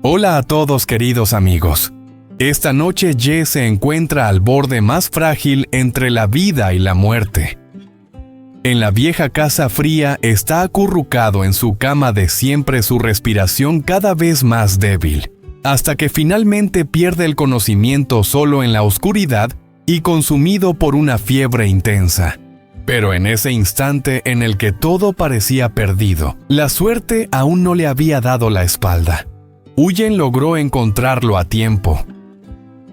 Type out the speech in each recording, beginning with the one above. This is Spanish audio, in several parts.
Hola a todos, queridos amigos. Esta noche Ye se encuentra al borde más frágil entre la vida y la muerte. En la vieja casa fría está acurrucado en su cama de siempre, su respiración cada vez más débil, hasta que finalmente pierde el conocimiento solo en la oscuridad y consumido por una fiebre intensa. Pero en ese instante en el que todo parecía perdido, la suerte aún no le había dado la espalda. Huyen logró encontrarlo a tiempo.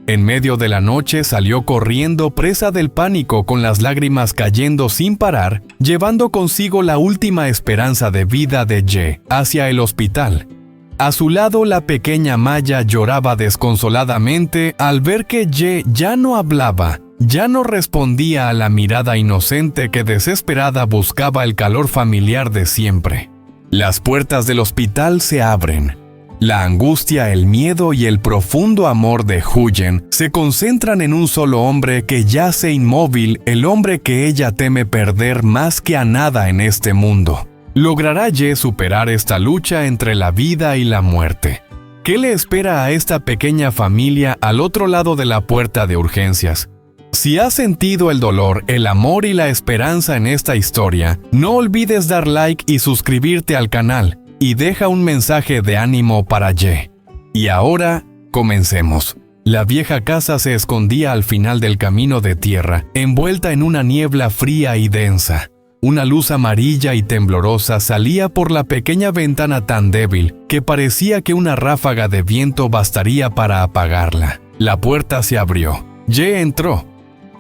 En medio de la noche salió corriendo, presa del pánico, con las lágrimas cayendo sin parar, llevando consigo la última esperanza de vida de Ye hacia el hospital. A su lado, la pequeña Maya lloraba desconsoladamente al ver que Ye ya no hablaba, ya no respondía a la mirada inocente que desesperada buscaba el calor familiar de siempre. Las puertas del hospital se abren. La angustia, el miedo y el profundo amor de Huyen se concentran en un solo hombre que yace inmóvil, el hombre que ella teme perder más que a nada en este mundo. ¿Logrará Ye superar esta lucha entre la vida y la muerte? ¿Qué le espera a esta pequeña familia al otro lado de la puerta de urgencias? Si has sentido el dolor, el amor y la esperanza en esta historia, no olvides dar like y suscribirte al canal, y deja un mensaje de ánimo para Ye. Y ahora, comencemos. La vieja casa se escondía al final del camino de tierra, envuelta en una niebla fría y densa. Una luz amarilla y temblorosa salía por la pequeña ventana tan débil que parecía que una ráfaga de viento bastaría para apagarla. La puerta se abrió. Ye entró.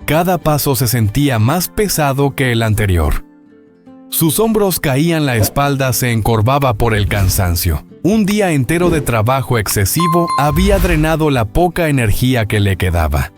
Cada paso se sentía más pesado que el anterior. Sus hombros caían, la espalda se encorvaba por el cansancio. Un día entero de trabajo excesivo había drenado la poca energía que le quedaba.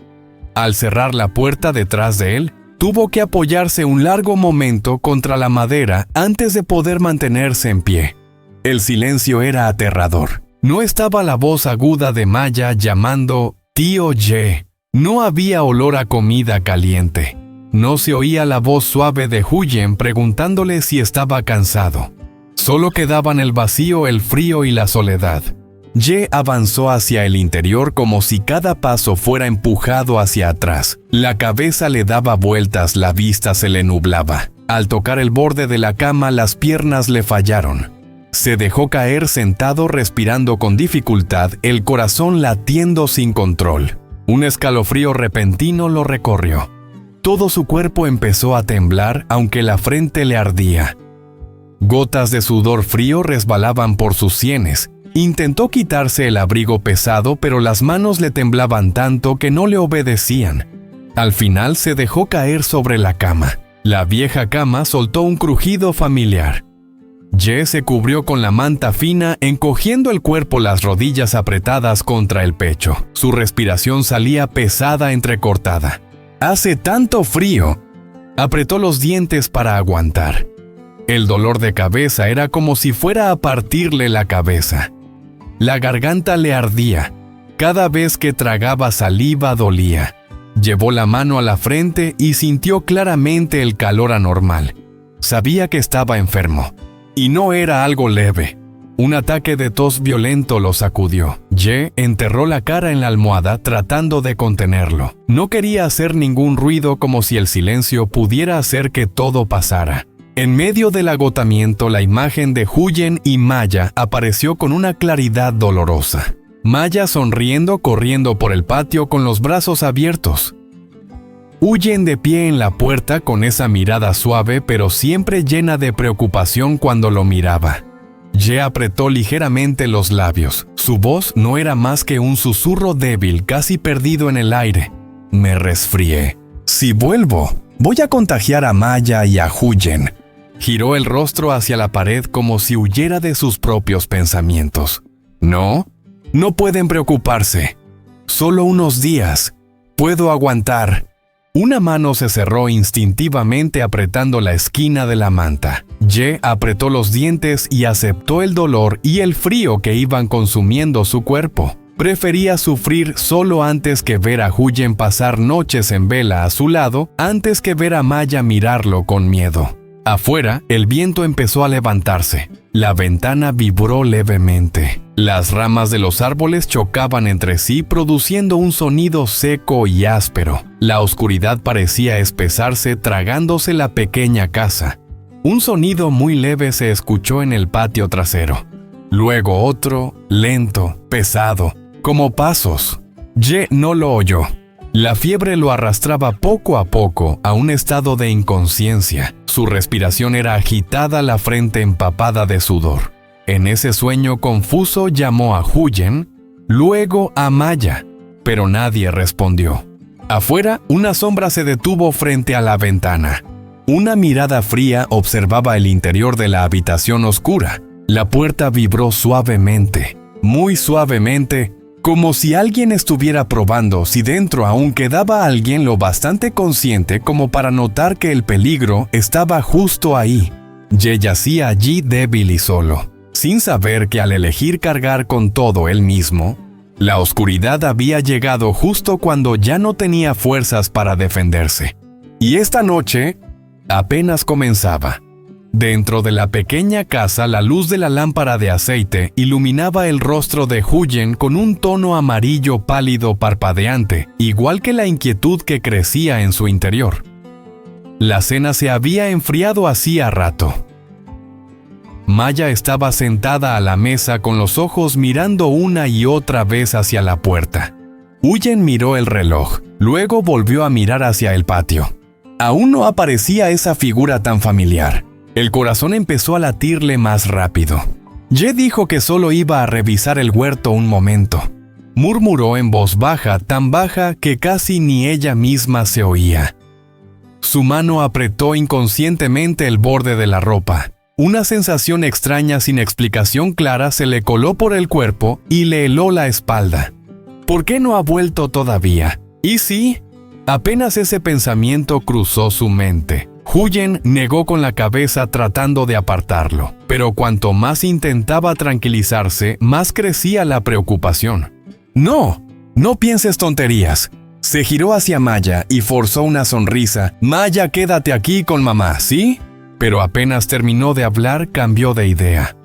Al cerrar la puerta detrás de él, tuvo que apoyarse un largo momento contra la madera antes de poder mantenerse en pie. El silencio era aterrador. No estaba la voz aguda de Maya llamando «Tío Ye». No había olor a comida caliente. No se oía la voz suave de Huyen preguntándole si estaba cansado. Solo quedaban el vacío, el frío y la soledad. Ye avanzó hacia el interior como si cada paso fuera empujado hacia atrás. La cabeza le daba vueltas, la vista se le nublaba. Al tocar el borde de la cama, las piernas le fallaron. Se dejó caer sentado, respirando con dificultad, el corazón latiendo sin control. Un escalofrío repentino lo recorrió. Todo su cuerpo empezó a temblar, aunque la frente le ardía. Gotas de sudor frío resbalaban por sus sienes. Intentó quitarse el abrigo pesado, pero las manos le temblaban tanto que no le obedecían. Al final se dejó caer sobre la cama. La vieja cama soltó un crujido familiar. Ye se cubrió con la manta fina, encogiendo el cuerpo, las rodillas apretadas contra el pecho. Su respiración salía pesada, entrecortada. «Hace tanto frío». Apretó los dientes para aguantar. El dolor de cabeza era como si fuera a partirle la cabeza. La garganta le ardía. Cada vez que tragaba saliva dolía. Llevó la mano a la frente y sintió claramente el calor anormal. Sabía que estaba enfermo. Y no era algo leve. Un ataque de tos violento lo sacudió. Ye enterró la cara en la almohada tratando de contenerlo. No quería hacer ningún ruido, como si el silencio pudiera hacer que todo pasara. En medio del agotamiento, la imagen de Huyen y Maya apareció con una claridad dolorosa. Maya sonriendo, corriendo por el patio con los brazos abiertos. Huyen de pie en la puerta con esa mirada suave pero siempre llena de preocupación cuando lo miraba. Ye apretó ligeramente los labios. Su voz no era más que un susurro débil, casi perdido en el aire. «Me resfrié. Si vuelvo, voy a contagiar a Maya y a Huyen». Giró el rostro hacia la pared como si huyera de sus propios pensamientos. «No, no pueden preocuparse. Solo unos días. Puedo aguantar». Una mano se cerró instintivamente apretando la esquina de la manta. Ye apretó los dientes y aceptó el dolor y el frío que iban consumiendo su cuerpo. Prefería sufrir solo antes que ver a Huyen pasar noches en vela a su lado, antes que ver a Maya mirarlo con miedo. Afuera, el viento empezó a levantarse. La ventana vibró levemente. Las ramas de los árboles chocaban entre sí, produciendo un sonido seco y áspero. La oscuridad parecía espesarse, tragándose la pequeña casa. Un sonido muy leve se escuchó en el patio trasero. Luego otro, lento, pesado, como pasos. Ye no lo oyó. La fiebre lo arrastraba poco a poco a un estado de inconsciencia. Su respiración era agitada, la frente empapada de sudor. En ese sueño confuso llamó a Huyen, luego a Maya, pero nadie respondió. Afuera, una sombra se detuvo frente a la ventana. Una mirada fría observaba el interior de la habitación oscura. La puerta vibró suavemente, muy suavemente, como si alguien estuviera probando si dentro aún quedaba alguien lo bastante consciente como para notar que el peligro estaba justo ahí. Ye yacía allí débil y solo, sin saber que al elegir cargar con todo él mismo, la oscuridad había llegado justo cuando ya no tenía fuerzas para defenderse. Y esta noche apenas comenzaba. Dentro de la pequeña casa, la luz de la lámpara de aceite iluminaba el rostro de Huyen con un tono amarillo pálido parpadeante, igual que la inquietud que crecía en su interior. La cena se había enfriado hacía rato. Maya estaba sentada a la mesa con los ojos mirando una y otra vez hacia la puerta. Huyen miró el reloj, luego volvió a mirar hacia el patio. Aún no aparecía esa figura tan familiar. El corazón empezó a latirle más rápido. Ye dijo que solo iba a revisar el huerto un momento. Murmuró en voz baja, tan baja que casi ni ella misma se oía. Su mano apretó inconscientemente el borde de la ropa. Una sensación extraña sin explicación clara se le coló por el cuerpo y le heló la espalda. ¿Por qué no ha vuelto todavía? ¿Y sí? Apenas ese pensamiento cruzó su mente. Huyen negó con la cabeza tratando de apartarlo, pero cuanto más intentaba tranquilizarse, más crecía la preocupación. ¡No! ¡No pienses tonterías! Se giró hacia Maya y forzó una sonrisa. «Maya, quédate aquí con mamá, ¿sí?» Pero apenas terminó de hablar, cambió de idea.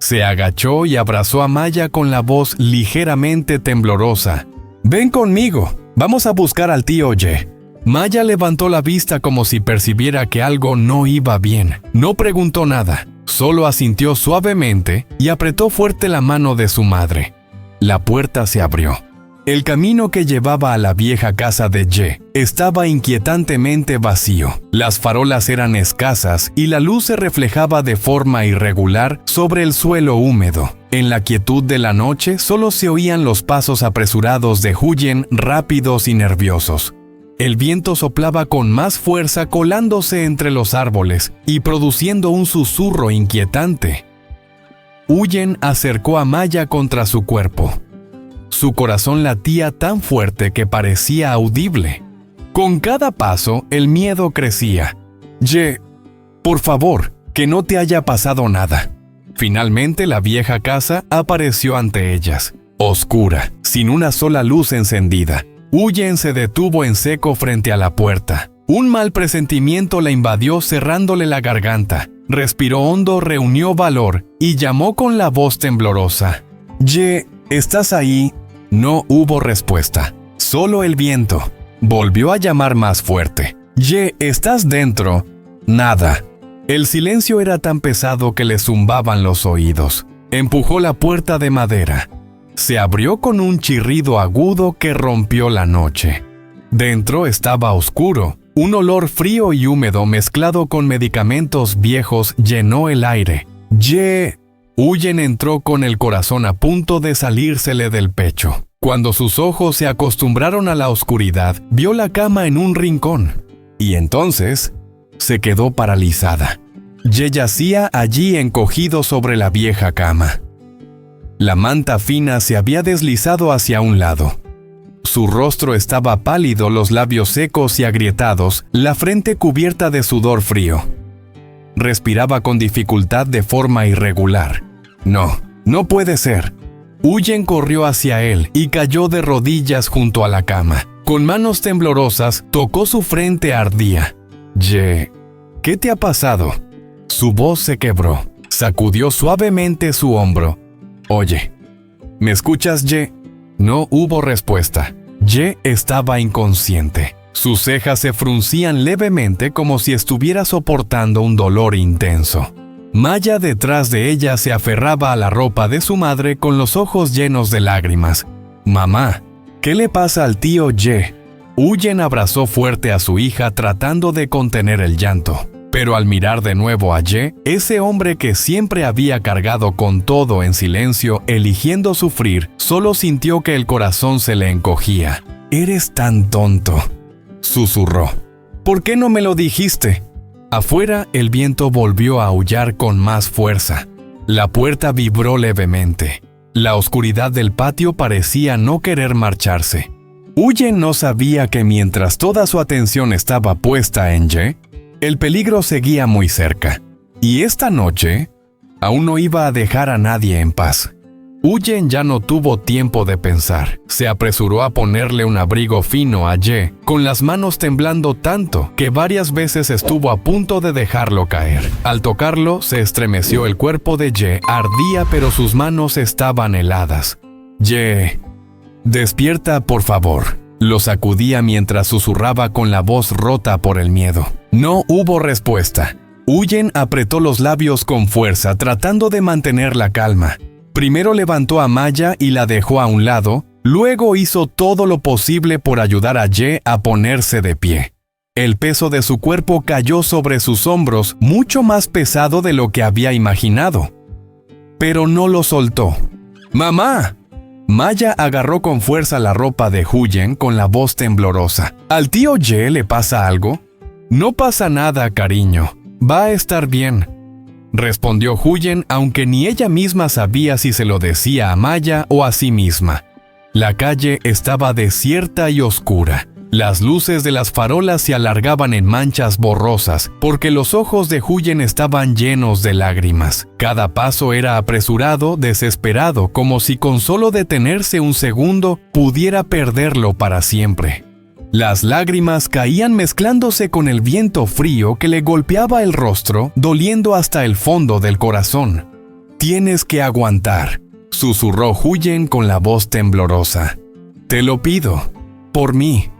Se agachó y abrazó a Maya con la voz ligeramente temblorosa. «Ven conmigo, vamos a buscar al tío Ye». Maya levantó la vista como si percibiera que algo no iba bien. No preguntó nada, solo asintió suavemente y apretó fuerte la mano de su madre. La puerta se abrió. El camino que llevaba a la vieja casa de Ye estaba inquietantemente vacío. Las farolas eran escasas y la luz se reflejaba de forma irregular sobre el suelo húmedo. En la quietud de la noche solo se oían los pasos apresurados de Huyen, rápidos y nerviosos. El viento soplaba con más fuerza colándose entre los árboles y produciendo un susurro inquietante. Huyen acercó a Maya contra su cuerpo. Su corazón latía tan fuerte que parecía audible. Con cada paso, el miedo crecía. «Ye, por favor, que no te haya pasado nada». Finalmente la vieja casa apareció ante ellas, oscura, sin una sola luz encendida. Huyen se detuvo en seco frente a la puerta. Un mal presentimiento la invadió cerrándole la garganta. Respiró hondo, reunió valor y llamó con la voz temblorosa. «Ye, ¿estás ahí?» No hubo respuesta, solo el viento. Volvió a llamar más fuerte. «Ye, ¿estás dentro?» Nada. El silencio era tan pesado que le zumbaban los oídos. Empujó la puerta de madera. Se abrió con un chirrido agudo que rompió la noche. Dentro estaba oscuro. Un olor frío y húmedo mezclado con medicamentos viejos llenó el aire. «Ye». Huyen entró con el corazón a punto de salírsele del pecho. Cuando sus ojos se acostumbraron a la oscuridad, vio la cama en un rincón. Y entonces se quedó paralizada. Ye yacía allí encogido sobre la vieja cama. La manta fina se había deslizado hacia un lado. Su rostro estaba pálido, los labios secos y agrietados, la frente cubierta de sudor frío. Respiraba con dificultad de forma irregular. «No, no puede ser». Huyen corrió hacia él y cayó de rodillas junto a la cama. Con manos temblorosas, tocó su frente ardía. «Ye, ¿qué te ha pasado?» Su voz se quebró. Sacudió suavemente su hombro. «Oye, ¿me escuchas, Ye?» No hubo respuesta. Ye estaba inconsciente. Sus cejas se fruncían levemente como si estuviera soportando un dolor intenso. Maya detrás de ella se aferraba a la ropa de su madre con los ojos llenos de lágrimas. «Mamá, ¿qué le pasa al tío Ye?» Huyen abrazó fuerte a su hija tratando de contener el llanto. Pero al mirar de nuevo a Ye, ese hombre que siempre había cargado con todo en silencio, eligiendo sufrir, solo sintió que el corazón se le encogía. «Eres tan tonto», susurró. «¿Por qué no me lo dijiste?» Afuera, el viento volvió a aullar con más fuerza. La puerta vibró levemente. La oscuridad del patio parecía no querer marcharse. Huyen no sabía que mientras toda su atención estaba puesta en Ye, el peligro seguía muy cerca. Y esta noche, aún no iba a dejar a nadie en paz. Huyen ya no tuvo tiempo de pensar. Se apresuró a ponerle un abrigo fino a Ye, con las manos temblando tanto que varias veces estuvo a punto de dejarlo caer. Al tocarlo, se estremeció el cuerpo de Ye, ardía pero sus manos estaban heladas. «Ye, despierta, por favor», lo sacudía mientras susurraba con la voz rota por el miedo. No hubo respuesta. Huyen apretó los labios con fuerza, tratando de mantener la calma. Primero levantó a Maya y la dejó a un lado, luego hizo todo lo posible por ayudar a Ye a ponerse de pie. El peso de su cuerpo cayó sobre sus hombros, mucho más pesado de lo que había imaginado. Pero no lo soltó. «¡Mamá!». Maya agarró con fuerza la ropa de Huyen con la voz temblorosa. «¿Al tío Ye le pasa algo?». «No pasa nada, cariño. Va a estar bien», respondió Huyen, aunque ni ella misma sabía si se lo decía a Maya o a sí misma. La calle estaba desierta y oscura. Las luces de las farolas se alargaban en manchas borrosas, porque los ojos de Huyen estaban llenos de lágrimas. Cada paso era apresurado, desesperado, como si con solo detenerse un segundo pudiera perderlo para siempre. Las lágrimas caían mezclándose con el viento frío que le golpeaba el rostro, doliendo hasta el fondo del corazón. «Tienes que aguantar», susurró Huyen con la voz temblorosa. «Te lo pido. Por mí.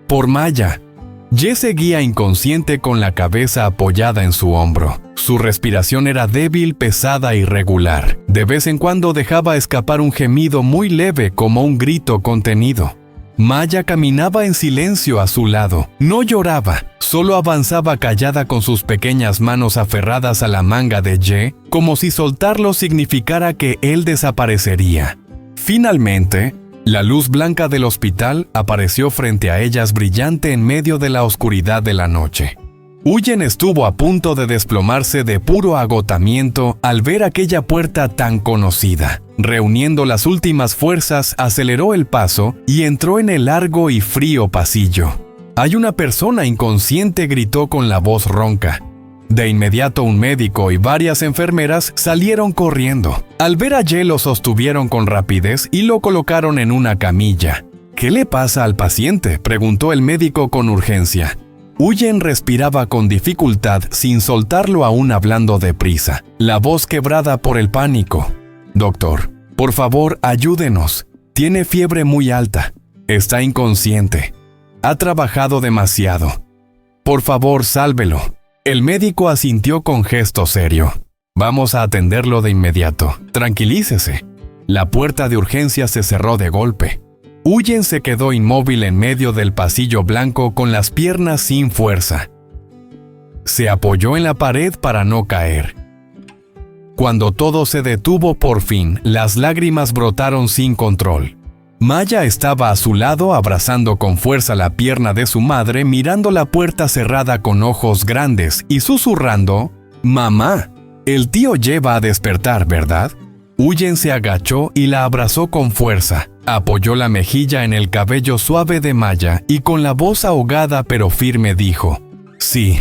Por Maya». Ye seguía inconsciente con la cabeza apoyada en su hombro. Su respiración era débil, pesada y irregular. De vez en cuando dejaba escapar un gemido muy leve como un grito contenido. Maya caminaba en silencio a su lado. No lloraba, solo avanzaba callada con sus pequeñas manos aferradas a la manga de Ye, como si soltarlo significara que él desaparecería. Finalmente, la luz blanca del hospital apareció frente a ellas brillante en medio de la oscuridad de la noche. Huyen estuvo a punto de desplomarse de puro agotamiento al ver aquella puerta tan conocida. Reuniendo las últimas fuerzas, aceleró el paso y entró en el largo y frío pasillo. «Hay una persona inconsciente», gritó con la voz ronca. De inmediato un médico y varias enfermeras salieron corriendo. Al ver a Ye lo sostuvieron con rapidez y lo colocaron en una camilla. «¿Qué le pasa al paciente?», preguntó el médico con urgencia. Huyen respiraba con dificultad sin soltarlo aún hablando deprisa, la voz quebrada por el pánico. «Doctor, por favor, ayúdenos. Tiene fiebre muy alta. Está inconsciente. Ha trabajado demasiado. Por favor, sálvelo». El médico asintió con gesto serio. «Vamos a atenderlo de inmediato. Tranquilícese». La puerta de urgencia se cerró de golpe. Huyen se quedó inmóvil en medio del pasillo blanco con las piernas sin fuerza. Se apoyó en la pared para no caer. Cuando todo se detuvo por fin, las lágrimas brotaron sin control. Maya estaba a su lado abrazando con fuerza la pierna de su madre, mirando la puerta cerrada con ojos grandes y susurrando: «Mamá, el tío Ye va a despertar, ¿verdad?». Huyen se agachó y la abrazó con fuerza. Apoyó la mejilla en el cabello suave de Maya y con la voz ahogada pero firme dijo: «Sí,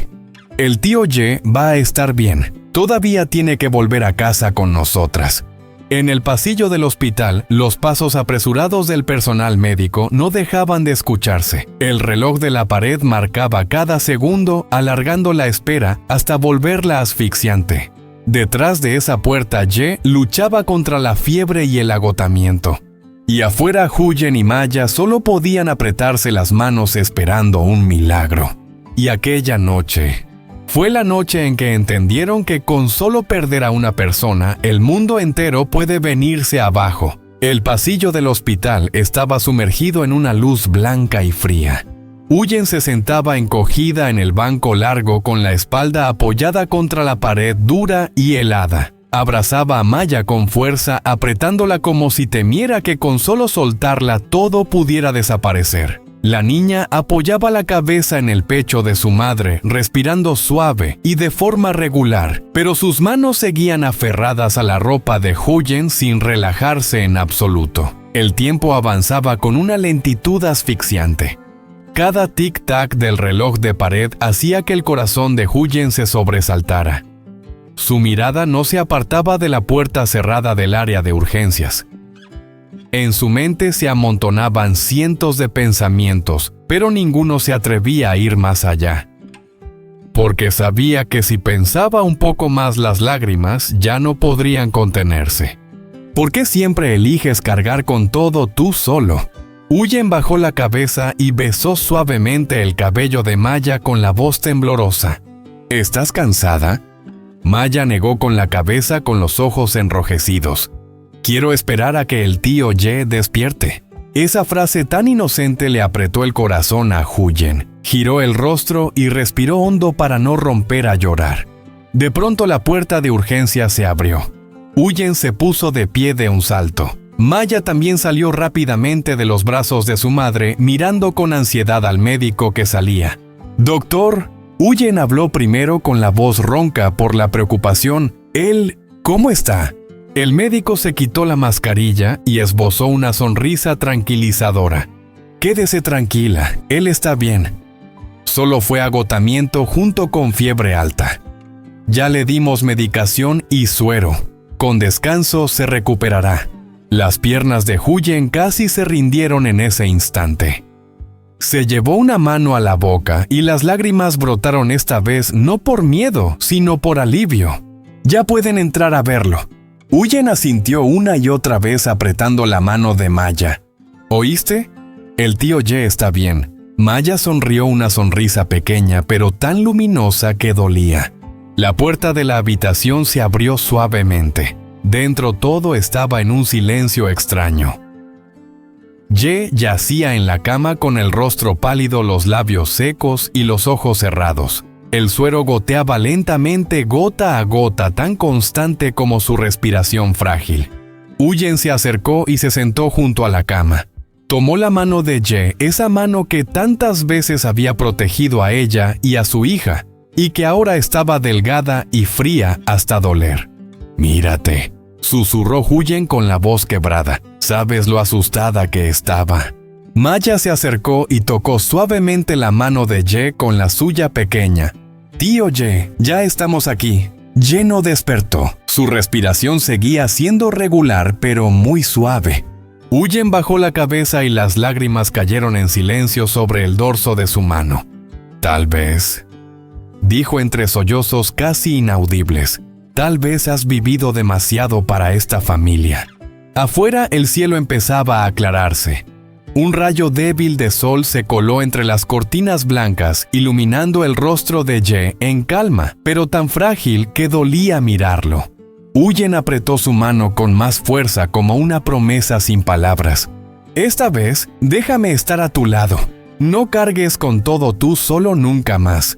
el tío Ye va a estar bien. Todavía tiene que volver a casa con nosotras». En el pasillo del hospital, los pasos apresurados del personal médico no dejaban de escucharse. El reloj de la pared marcaba cada segundo, alargando la espera hasta volverla asfixiante. Detrás de esa puerta, Ye luchaba contra la fiebre y el agotamiento. Y afuera, Huyen y Maya solo podían apretarse las manos esperando un milagro. Y aquella noche fue la noche en que entendieron que con solo perder a una persona, el mundo entero puede venirse abajo. El pasillo del hospital estaba sumergido en una luz blanca y fría. Huyen se sentaba encogida en el banco largo con la espalda apoyada contra la pared dura y helada. Abrazaba a Maya con fuerza, apretándola como si temiera que con solo soltarla todo pudiera desaparecer. La niña apoyaba la cabeza en el pecho de su madre, respirando suave y de forma regular, pero sus manos seguían aferradas a la ropa de Huyen sin relajarse en absoluto. El tiempo avanzaba con una lentitud asfixiante. Cada tic-tac del reloj de pared hacía que el corazón de Huyen se sobresaltara. Su mirada no se apartaba de la puerta cerrada del área de urgencias. En su mente se amontonaban cientos de pensamientos, pero ninguno se atrevía a ir más allá. Porque sabía que si pensaba un poco más las lágrimas, ya no podrían contenerse. ¿Por qué siempre eliges cargar con todo tú solo? Huyen bajó la cabeza y besó suavemente el cabello de Maya con la voz temblorosa. ¿Estás cansada? Maya negó con la cabeza con los ojos enrojecidos. Quiero esperar a que el tío Ye despierte. Esa frase tan inocente le apretó el corazón a Huyen. Giró el rostro y respiró hondo para no romper a llorar. De pronto la puerta de urgencia se abrió. Huyen se puso de pie de un salto. Maya también salió rápidamente de los brazos de su madre, mirando con ansiedad al médico que salía. «Doctor», Huyen habló primero con la voz ronca por la preocupación. «Él, ¿cómo está?» El médico se quitó la mascarilla y esbozó una sonrisa tranquilizadora. «Quédese tranquila, él está bien. Solo fue agotamiento junto con fiebre alta. Ya le dimos medicación y suero. Con descanso se recuperará». Las piernas de Huyen casi se rindieron en ese instante. Se llevó una mano a la boca y las lágrimas brotaron esta vez no por miedo, sino por alivio. «Ya pueden entrar a verlo». Huyen asintió una y otra vez apretando la mano de Maya. «¿Oíste? El tío Ye está bien». Maya sonrió una sonrisa pequeña pero tan luminosa que dolía. La puerta de la habitación se abrió suavemente. Dentro todo estaba en un silencio extraño. Ye yacía en la cama con el rostro pálido, los labios secos y los ojos cerrados. El suero goteaba lentamente, gota a gota, tan constante como su respiración frágil. Huyen se acercó y se sentó junto a la cama. Tomó la mano de Ye, esa mano que tantas veces había protegido a ella y a su hija, y que ahora estaba delgada y fría hasta doler. «Mírate», susurró Huyen con la voz quebrada. «¿Sabes lo asustada que estaba?» Maya se acercó y tocó suavemente la mano de Ye con la suya pequeña. «Tío Ye, ya estamos aquí». Ye no despertó. Su respiración seguía siendo regular pero muy suave. Huyen bajó la cabeza y las lágrimas cayeron en silencio sobre el dorso de su mano. «Tal vez», dijo entre sollozos casi inaudibles, «tal vez has vivido demasiado para esta familia». Afuera el cielo empezaba a aclararse. Un rayo débil de sol se coló entre las cortinas blancas, iluminando el rostro de Ye en calma, pero tan frágil que dolía mirarlo. Huyen apretó su mano con más fuerza como una promesa sin palabras. «Esta vez, déjame estar a tu lado. No cargues con todo tú solo nunca más».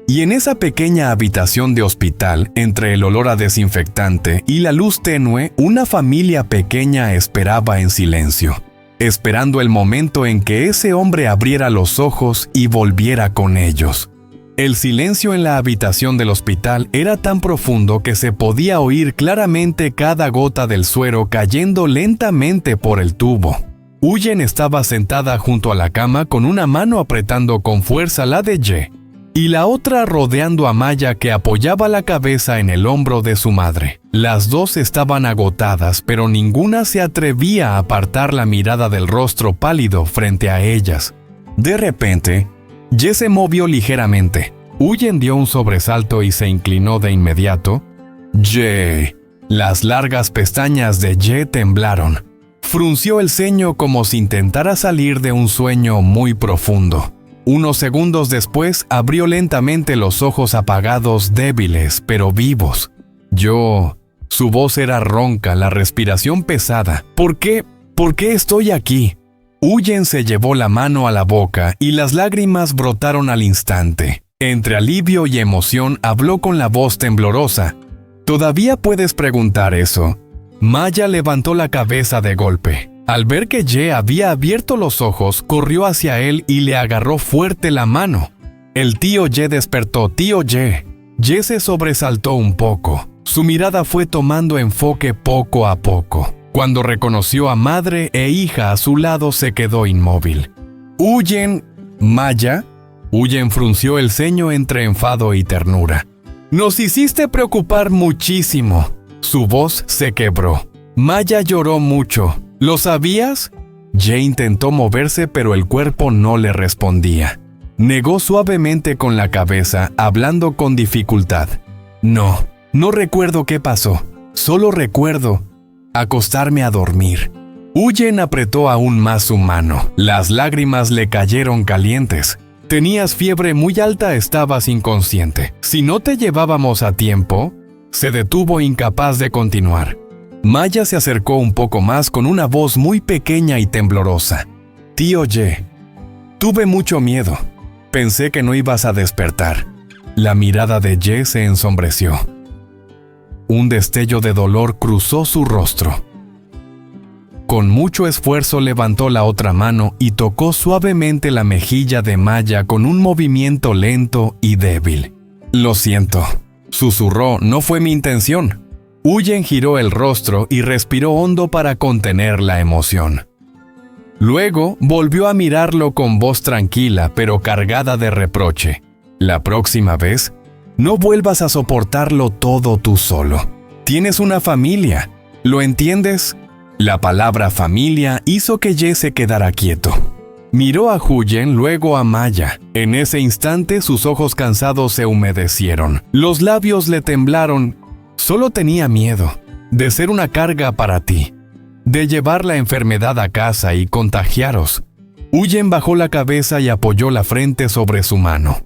Y en esa pequeña habitación de hospital, entre el olor a desinfectante y la luz tenue, una familia pequeña esperaba en silencio, esperando el momento en que ese hombre abriera los ojos y volviera con ellos. El silencio en la habitación del hospital era tan profundo que se podía oír claramente cada gota del suero cayendo lentamente por el tubo. Huyen estaba sentada junto a la cama con una mano apretando con fuerza la de Ye, y la otra rodeando a Maya que apoyaba la cabeza en el hombro de su madre. Las dos estaban agotadas, pero ninguna se atrevía a apartar la mirada del rostro pálido frente a ellas. De repente, Ye se movió ligeramente. Huyen dio un sobresalto y se inclinó de inmediato. Ye. Las largas pestañas de Ye temblaron. Frunció el ceño como si intentara salir de un sueño muy profundo. Unos segundos después abrió lentamente los ojos apagados, débiles, pero vivos. Su voz era ronca, la respiración pesada. ¿Por qué estoy aquí? Huyen se llevó la mano a la boca y las lágrimas brotaron al instante. Entre alivio y emoción habló con la voz temblorosa. ¿Todavía puedes preguntar eso? Maya levantó la cabeza de golpe. Al ver que Ye había abierto los ojos, corrió hacia él y le agarró fuerte la mano. El tío Ye despertó. «Tío Ye». Ye se sobresaltó un poco. Su mirada fue tomando enfoque poco a poco. Cuando reconoció a madre e hija a su lado, se quedó inmóvil. «¿Huyen, Maya?» Huyen frunció el ceño entre enfado y ternura. «Nos hiciste preocupar muchísimo». Su voz se quebró. Maya lloró mucho. ¿Lo sabías? Ye intentó moverse, pero el cuerpo no le respondía. Negó suavemente con la cabeza, hablando con dificultad. No recuerdo qué pasó. Solo recuerdo acostarme a dormir. Huyen apretó aún más su mano. Las lágrimas le cayeron calientes. Tenías fiebre muy alta, estabas inconsciente. Si no te llevábamos a tiempo... Se detuvo, incapaz de continuar. Maya se acercó un poco más con una voz muy pequeña y temblorosa. «Tío Ye, tuve mucho miedo. Pensé que no ibas a despertar». La mirada de Ye se ensombreció. Un destello de dolor cruzó su rostro. Con mucho esfuerzo levantó la otra mano y tocó suavemente la mejilla de Maya con un movimiento lento y débil. «Lo siento», susurró, «no fue mi intención». Huyen giró el rostro y respiró hondo para contener la emoción. Luego volvió a mirarlo con voz tranquila pero cargada de reproche. «La próxima vez, no vuelvas a soportarlo todo tú solo. Tienes una familia, ¿lo entiendes?» La palabra familia hizo que Ye se quedara quieto. Miró a Huyen, luego a Maya. En ese instante sus ojos cansados se humedecieron. Los labios le temblaron. Solo tenía miedo de ser una carga para ti, de llevar la enfermedad a casa y contagiaros. Huyen bajó la cabeza y apoyó la frente sobre su mano.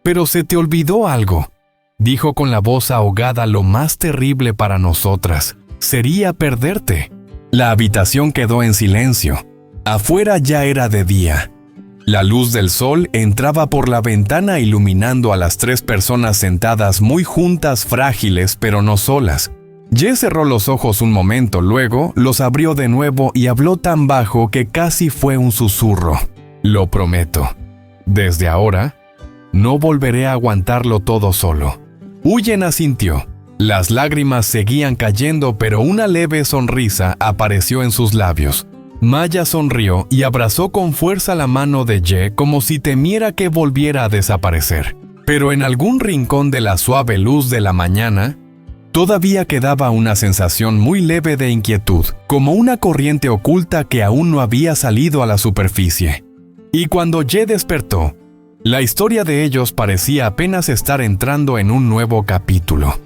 «Pero se te olvidó algo», dijo con la voz ahogada. «Lo más terrible para nosotras sería perderte». La habitación quedó en silencio. Afuera ya era de día. La luz del sol entraba por la ventana iluminando a las 3 personas sentadas muy juntas, frágiles pero no solas. Ye cerró los ojos un momento, luego los abrió de nuevo y habló tan bajo que casi fue un susurro. «Lo prometo. Desde ahora, no volveré a aguantarlo todo solo». Huyen asintió. Las lágrimas seguían cayendo, pero una leve sonrisa apareció en sus labios. Maya sonrió y abrazó con fuerza la mano de Ye como si temiera que volviera a desaparecer. Pero en algún rincón de la suave luz de la mañana, todavía quedaba una sensación muy leve de inquietud, como una corriente oculta que aún no había salido a la superficie. Y cuando Ye despertó, la historia de ellos parecía apenas estar entrando en un nuevo capítulo.